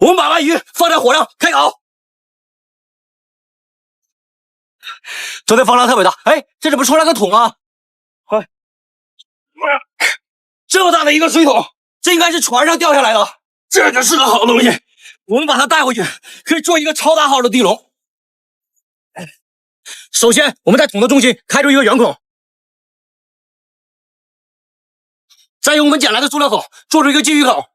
我们把鳗鱼放在火上开烤。昨天风浪特别大，哎，这怎么出来个桶啊？哎，这么大的一个水桶，这应该是船上掉下来的，这就是个好东西。我们把它带回去，可以做一个超大号的地笼。首先，我们在桶的中心开出一个圆孔，再用我们捡来的塑料口做出一个进鱼口。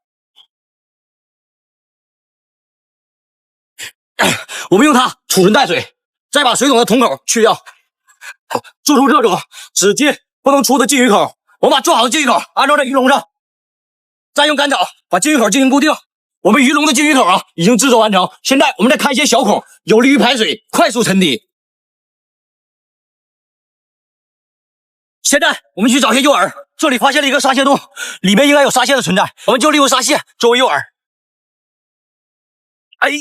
我们用它储存淡水，再把水桶的桶口去掉，做出这种只进不能出的进鱼口。我们把做好的进鱼口安装在鱼笼上，再用干草把进鱼口进行固定。我们鱼笼的进鱼口已经制作完成，现在我们再开一些小孔，有利于排水，快速沉底。现在我们去找些诱饵，这里发现了一个沙蟹洞，里面应该有沙蟹的存在，我们就利用沙蟹作为诱饵。哎，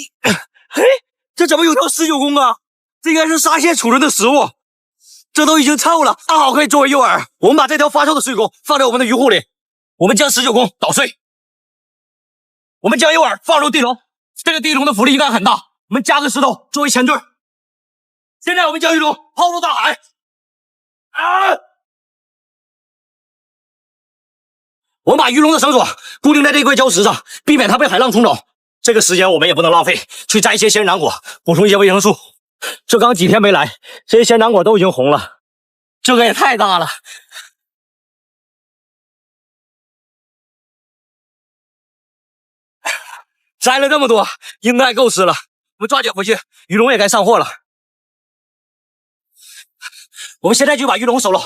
这怎么有条19公啊？这应该是沙蟹储存的食物，这都已经臭了，刚好可以作为诱饵。我们把这条发臭的19公放在我们的鱼库里，我们将19公捣碎，我们将诱饵放入地笼，这个地笼的浮力应该很大，我们加个石头作为前缀。现在我们将鱼笼抛入大海。我们把鱼笼的绳索固定在这块礁石上，避免它被海浪冲走。这个时间我们也不能浪费，去摘一些仙人掌果，补充一些维生素。这刚几天没来，这些仙人掌果都已经红了，这个也太大了。摘了这么多，应该够吃了。我们抓紧回去，鱼笼也该上货了。我们现在就把鱼笼收了。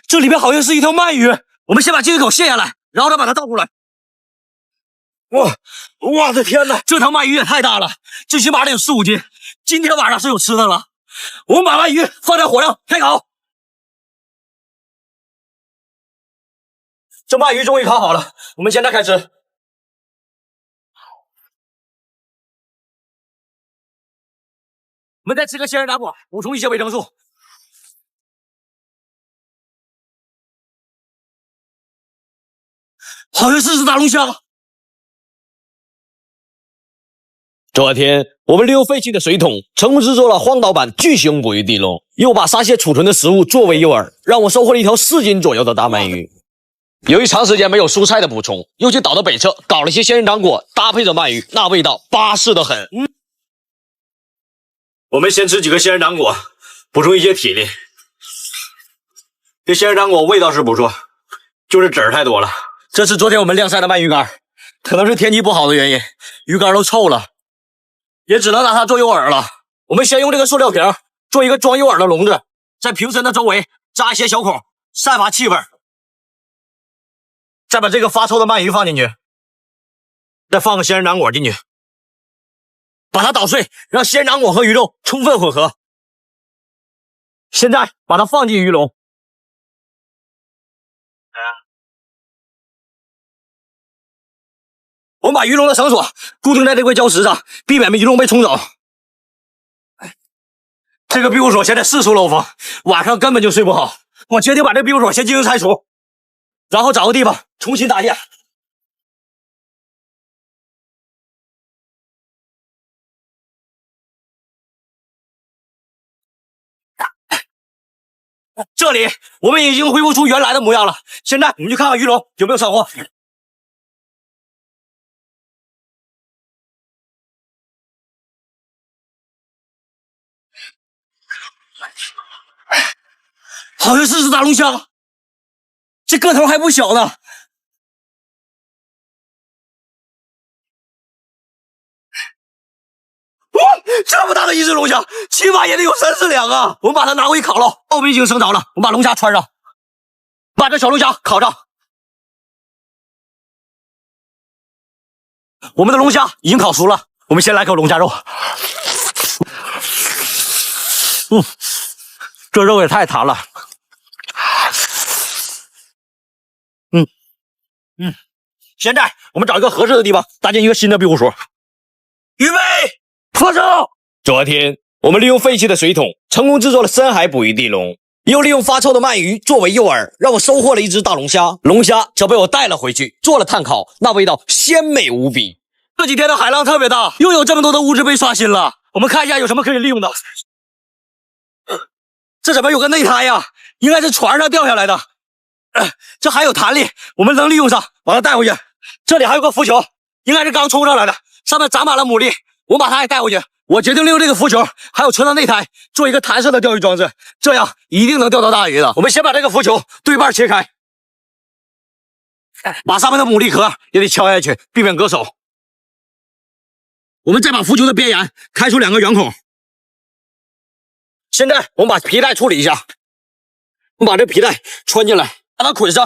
这里面好像是一条鳗鱼，我们先把进鱼口卸下来，然后再把它倒出来。我的天哪，这条鳗鱼也太大了，最起码得有4、5斤。今天晚上是有吃的了。我们把鳗鱼放在火上开烤。这鳗鱼终于烤好了，我们现在开吃。我们再吃个仙人掌果，补充一些维生素。好像是只大龙虾。昨天我们利用废弃的水桶，成功制作了荒岛版巨型捕鱼地笼，又把沙蟹储存的食物作为诱饵，让我收获了一条4斤左右的大鳗鱼。由于长时间没有蔬菜的补充，又去岛的北侧搞了一些仙人掌果，搭配着鳗鱼，那味道巴适的很。我们先吃几个仙人掌果，补充一些体力。这仙人掌果味道是不错，就是籽儿太多了。这是昨天我们晾晒的鳗鱼干，可能是天气不好的原因，鱼干都臭了，也只能拿它做诱饵了。我们先用这个塑料瓶做一个装诱饵的笼子，在瓶身的周围扎一些小孔，散发气味。再把这个发臭的鳗鱼放进去，再放个仙人掌果进去，把它捣碎，让仙人掌果和鱼肉充分混合。现在把它放进鱼笼。我们把鱼笼的绳索固定在这块礁石上，避免鱼笼被冲走。这个庇护所现在四处漏风，晚上根本就睡不好。我决定把这个庇护所先进行拆除，然后找个地方重新搭建。这里我们已经恢复出原来的模样了。现在我们去看看鱼笼有没有上货。好像是只大龙虾，这个头还不小呢。这么大的一只龙虾，起码也得有3、4两啊！我们把它拿回去烤了，我们已经生着了。我们把龙虾穿上，把这小龙虾烤上。我们的龙虾已经烤熟了，我们先来口龙虾肉。这肉也太弹了。现在我们找一个合适的地方搭建一个新的庇护所。预备，放手！昨天我们利用废弃的水桶，成功制作了深海捕鱼地笼，又利用发臭的鳗鱼作为诱饵，让我收获了一只大龙虾。龙虾则被我带了回去，做了炭烤，那味道鲜美无比。这几天的海浪特别大，又有这么多的物质被刷新了。我们看一下有什么可以利用的。这怎么有个内胎呀？应该是船上掉下来的。这还有弹力，我们能利用上，把它带回去。这里还有个浮球，应该是刚冲上来的，上面长满了牡蛎，我把它也带回去。我决定利用这个浮球，还有车的内胎，做一个弹射的钓鱼装置，这样一定能钓到大鱼的。我们先把这个浮球对半切开，把上面的牡蛎壳也得敲下去，避免割手。我们再把浮球的边沿开出2个圆孔。现在我们把皮带处理一下，我们把这皮带穿进来，把它捆上。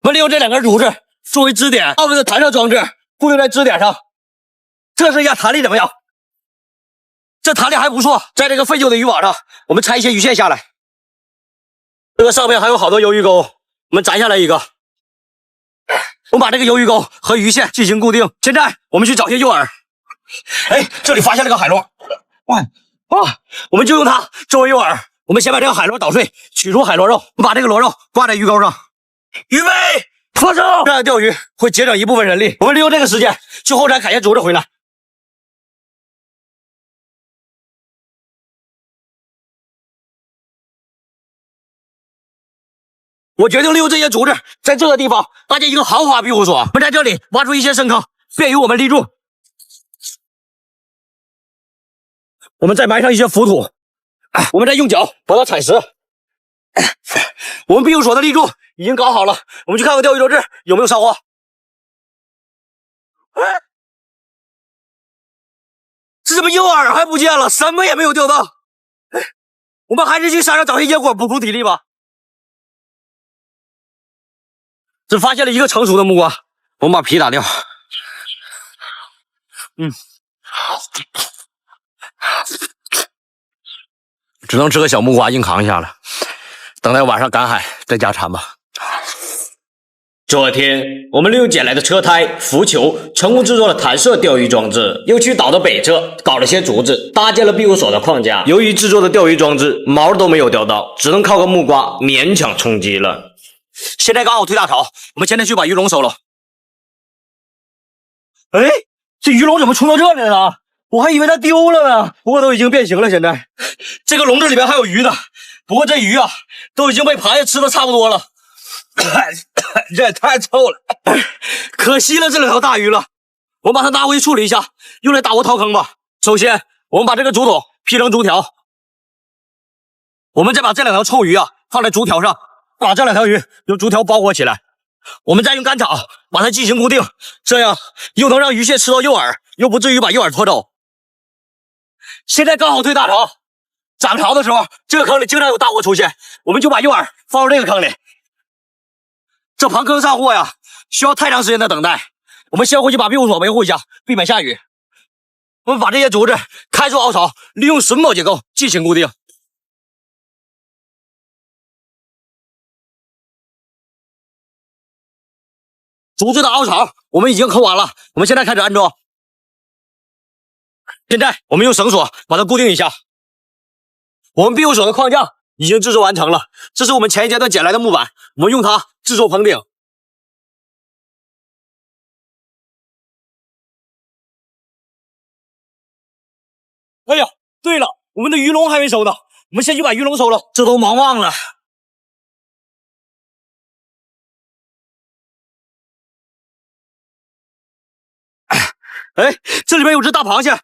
我们利用这2根竹子作为支点，把我们的弹射装置固定在支点上，测试一下弹力怎么样。这弹力还不错，在这个废旧的渔网上，我们拆一些鱼线下来。这个上面还有好多鱿鱼钩，我们摘下来一个。我们把这个鱿鱼钩和鱼线进行固定。现在我们去找些诱饵。哎，这里发现了个海螺，哇！我们就用它作为诱饵。我们先把这个海螺捣碎，取出海螺肉，我们把这个螺肉挂在鱼钩上。预备，放手！这样钓鱼会节省一部分人力。我们利用这个时间去后山砍些竹子回来。我决定利用这些竹子，在这个地方搭建一个豪华庇护所。我们在这里挖出一些深坑，便于我们立柱。我们再埋上一些浮土，我们再用脚把它踩实。我们庇护所的立柱已经搞好了，我们去看看钓鱼装置有没有烧花。这怎么诱饵还不见了？什么也没有钓到。我们还是去山上找些野果补充体力吧。只发现了一个成熟的木瓜，我们把皮打掉。只能吃个小木瓜硬扛一下了，等待晚上赶海再加餐吧。昨天我们利用捡来的车胎、浮球，成功制作了弹射钓鱼装置，又去岛的北侧搞了些竹子，搭建了庇护所的框架。由于制作的钓鱼装置毛都没有钓到，只能靠个木瓜勉强充饥了。现在刚好退大潮，我们现在去把鱼笼收了。哎，这鱼笼怎么冲到这里了？我还以为它丢了呢，不过都已经变形了。现在这个笼子里面还有鱼呢，不过这鱼啊都已经被螃蟹吃的差不多了。这也太臭了，可惜了这2条大鱼了。我们把它拿回去处理一下，用来打窝掏坑吧。首先，我们把这个竹筒劈成竹条，我们再把这2条臭鱼啊放在竹条上，把这2条鱼用竹条包裹起来。我们再用干草把它进行固定，这样又能让鱼蟹吃到诱饵，又不至于把诱饵拖走。现在刚好退大潮，涨潮的时候，这个坑里经常有大货出现，我们就把诱饵放入这个坑里。这盘坑上货呀，需要太长时间的等待。我们先回去把庇护所维护一下，避免下雨。我们把这些竹子开出凹槽，利用榫卯结构进行固定。竹子的凹槽我们已经抠完了，我们现在开始安装。现在我们用绳索把它固定一下。我们庇护所的框架已经制作完成了，这是我们前一阶段捡来的木板，我们用它制作棚顶。哎呀，对了，我们的鱼笼还没收呢，我们先去把鱼笼收了，这都忙忘了。哎，这里面有只大螃蟹。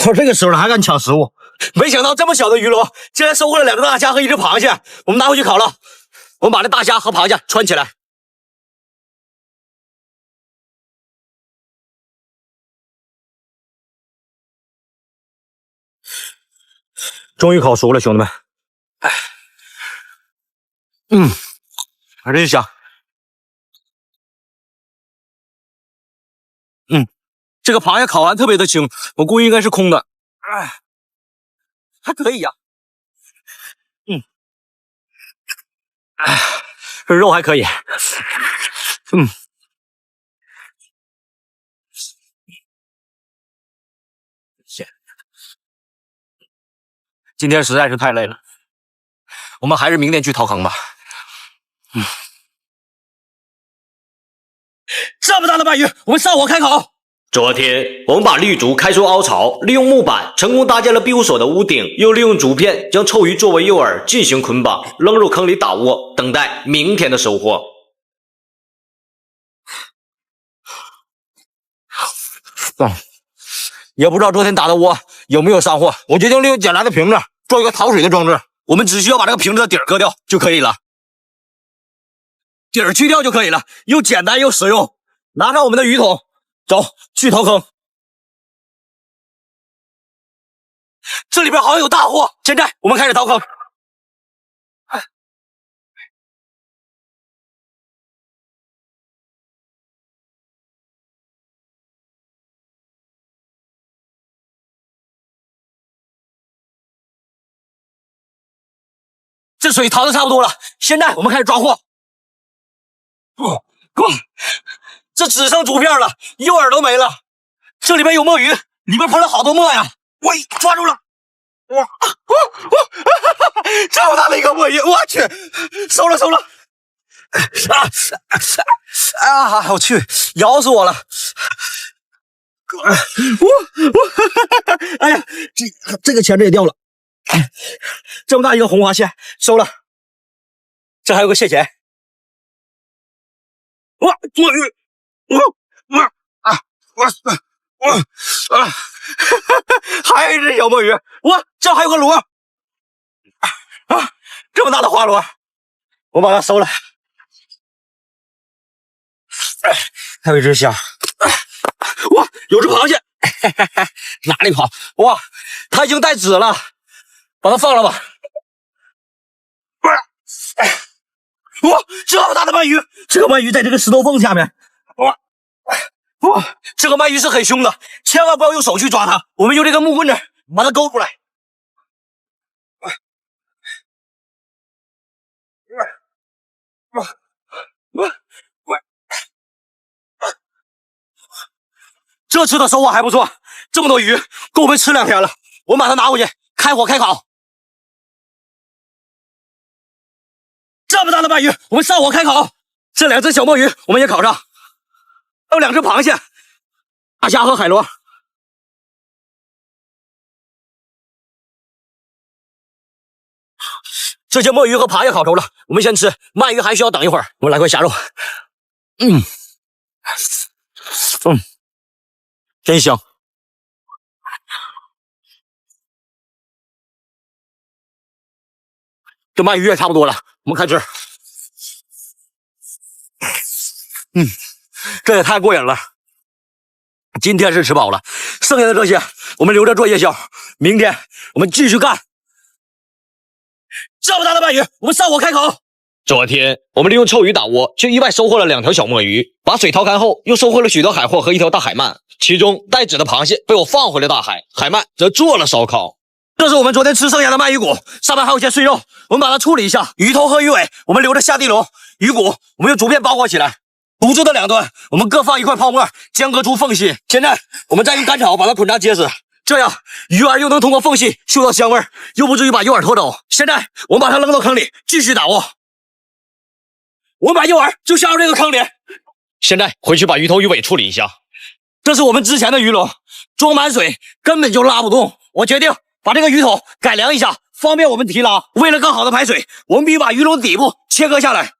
我这个时候了还敢抢食物，没想到这么小的鱼笼竟然收获了2个大虾和1只螃蟹。我们拿回去烤了。我们把这大虾和螃蟹穿起来。终于烤熟了，兄弟们。还真香。这个螃蟹烤完特别的轻，我估计应该是空的。还可以呀。这肉还可以。今天实在是太累了，我们还是明天去掏坑吧。这么大的鳗鱼，我们上火开烤。昨天我们把绿竹开出凹槽，利用木板成功搭建了庇护所的屋顶，又利用竹片将臭鱼作为诱饵进行捆绑，扔入坑里打窝，等待明天的收获。也不知道昨天打的窝有没有上货，我决定利用捡来的瓶子做一个淘水的装置。我们只需要把这个瓶子的底儿割掉就可以了，底儿去掉就可以了，又简单又实用。拿上我们的鱼桶，走去掏坑。这里边好像有大货，现在我们开始掏坑。这水淘的差不多了，现在我们开始抓货。这只剩竹片了，诱饵都没了。这里边有墨鱼，里边喷了好多墨呀！喂，抓住了！哇，这么大的一个墨鱼，我去，收了！我去，咬死我了！哎呀，这个钳子也掉了。这么大一个红花蟹，收了。这还有个蟹钳。哇，墨鱼！还有一只小墨鱼！哇，这还有个螺！这么大的花螺，我把它收了。还有一只虾。哇，有只螃蟹！哪里跑？哇，它已经带籽了，把它放了吧。哇，这么大的鳗鱼！这个鳗鱼在这个石头缝下面。哇，这个鳗鱼是很凶的，千万不要用手去抓它，我们用这个木棍子把它勾出来。这次的收获还不错，这么多鱼够我们吃2天了。我们把它拿回去，开火开烤。这么大的鳗鱼，我们上火开烤。这2只小墨鱼我们也烤上，还有2只螃蟹、大虾和海螺。这些墨鱼和螃蟹烤熟了，我们先吃。鳗鱼还需要等一会儿。我们来块虾肉，真香。这鳗鱼也差不多了，我们开吃。这也太过瘾了。今天是吃饱了，剩下的这些我们留着做夜宵，明天我们继续干。这么大的鳗鱼，我们上火开烤。昨天我们利用臭鱼打窝，却意外收获了2条小墨鱼。把水掏干后，又收获了许多海货和1条大海鳗。其中带籽的螃蟹被我放回了大海，海鳗则做了烧烤。这是我们昨天吃剩下的鳗鱼骨，上面还有些碎肉，我们把它处理一下。鱼头和鱼尾我们留着下地笼，鱼骨我们用竹片包裹起来。骨质的2端我们各放1块泡沫，间隔出缝隙。现在我们再用干草把它捆扎结实，这样鱼儿又能通过缝隙嗅到香味，又不至于把诱饵拖走。现在我们把它扔到坑里，继续打窝。我们把诱饵就下入这个坑里。现在回去把鱼头鱼尾处理一下。这是我们之前的鱼笼，装满水根本就拉不动。我决定把这个鱼头改良一下，方便我们提拉。为了更好的排水，我们必须把鱼笼底部切割下来。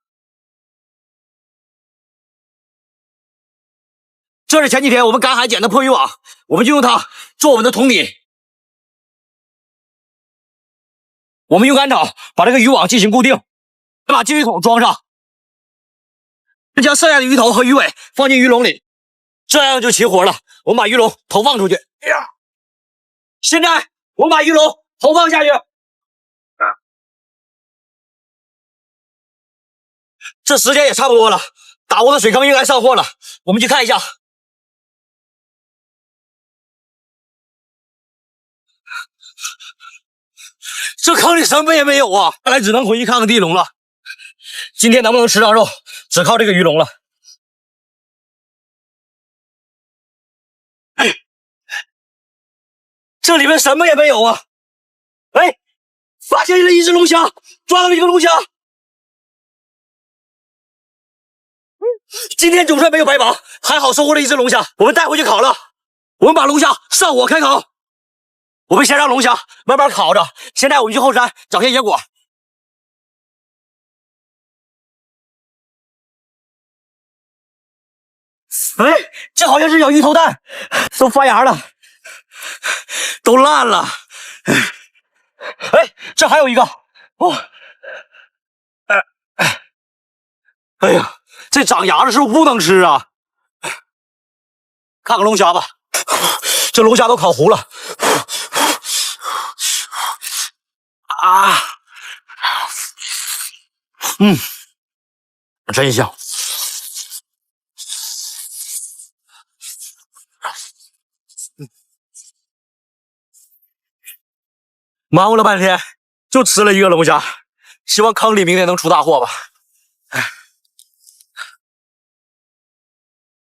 这是前几天我们赶海捡的破渔网，我们就用它做我们的桶底。我们用干草把这个渔网进行固定，再把进鱼桶装上，将剩下的鱼头和鱼尾放进鱼笼里，这样就齐活了。我们把鱼笼投放出去。现在我们把鱼笼投放下去。这时间也差不多了，打窝的水坑应该上货了，我们去看一下。这坑里什么也没有啊，看来只能回去看看地笼了。今天能不能吃上肉，只靠这个鱼笼了。这里面什么也没有啊！哎，发现了一只龙虾，抓到了一个龙虾。今天总算没有白忙，还好收获了一只龙虾，我们带回去烤了。我们把龙虾上火开烤，我们先让龙虾慢慢烤着。现在我们去后山找些野果。哎，这好像是小鱼头蛋，都发芽了，都烂了。哎，这还有一个哦。哎呀，这长芽的是不是不能吃啊？看看龙虾吧，这龙虾都烤糊了。啊，真香。忙活了半天，就吃了一个龙虾，希望坑里明天能出大货吧。